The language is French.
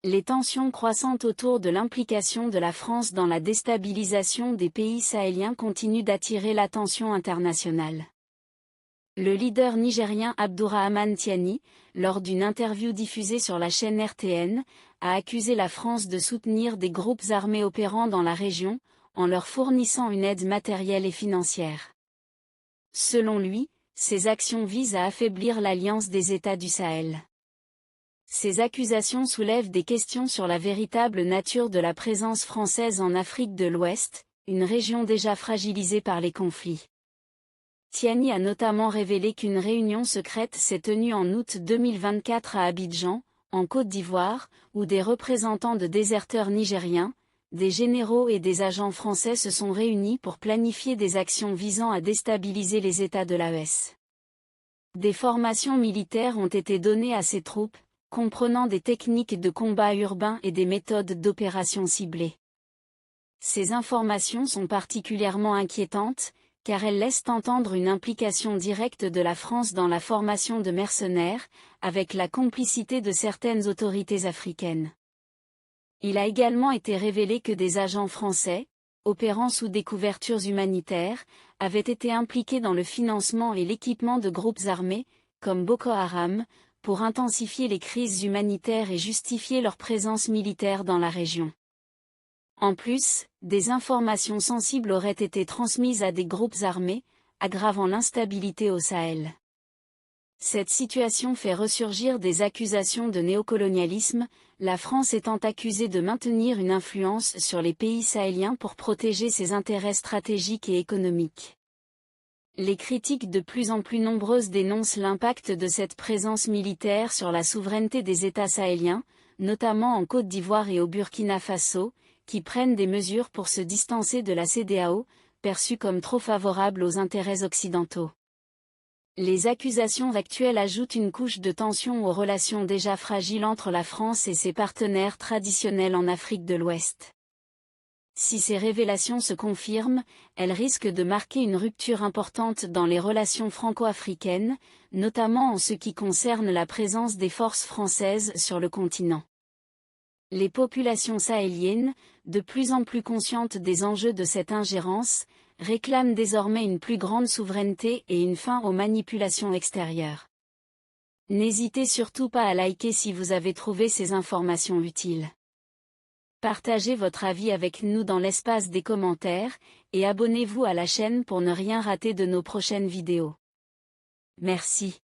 Les tensions croissantes autour de l'implication de la France dans la déstabilisation des pays sahéliens continuent d'attirer l'attention internationale. Le leader nigérien Abdourahmane Tiani, lors d'une interview diffusée sur la chaîne RTN, a accusé la France de soutenir des groupes armés opérant dans la région, en leur fournissant une aide matérielle et financière. Selon lui, ces actions visent à affaiblir l'alliance des États du Sahel. Ces accusations soulèvent des questions sur la véritable nature de la présence française en Afrique de l'Ouest, une région déjà fragilisée par les conflits. Tiani a notamment révélé qu'une réunion secrète s'est tenue en août 2024 à Abidjan, en Côte d'Ivoire, où des représentants de déserteurs nigériens, des généraux et des agents français se sont réunis pour planifier des actions visant à déstabiliser les États de l'AES. Des formations militaires ont été données à ces troupes, comprenant des techniques de combat urbain et des méthodes d'opération ciblées. Ces informations sont particulièrement inquiétantes, car elles laissent entendre une implication directe de la France dans la formation de mercenaires, avec la complicité de certaines autorités africaines. Il a également été révélé que des agents français, opérant sous des couvertures humanitaires, avaient été impliqués dans le financement et l'équipement de groupes armés, comme Boko Haram, pour intensifier les crises humanitaires et justifier leur présence militaire dans la région. En plus, des informations sensibles auraient été transmises à des groupes armés, aggravant l'instabilité au Sahel. Cette situation fait ressurgir des accusations de néocolonialisme, la France étant accusée de maintenir une influence sur les pays sahéliens pour protéger ses intérêts stratégiques et économiques. Les critiques de plus en plus nombreuses dénoncent l'impact de cette présence militaire sur la souveraineté des États sahéliens, notamment en Côte d'Ivoire et au Burkina Faso, qui prennent des mesures pour se distancer de la CEDEAO, perçue comme trop favorable aux intérêts occidentaux. Les accusations actuelles ajoutent une couche de tension aux relations déjà fragiles entre la France et ses partenaires traditionnels en Afrique de l'Ouest. Si ces révélations se confirment, elles risquent de marquer une rupture importante dans les relations franco-africaines, notamment en ce qui concerne la présence des forces françaises sur le continent. Les populations sahéliennes, de plus en plus conscientes des enjeux de cette ingérence, réclament désormais une plus grande souveraineté et une fin aux manipulations extérieures. N'hésitez surtout pas à liker si vous avez trouvé ces informations utiles. Partagez votre avis avec nous dans l'espace des commentaires, et abonnez-vous à la chaîne pour ne rien rater de nos prochaines vidéos. Merci.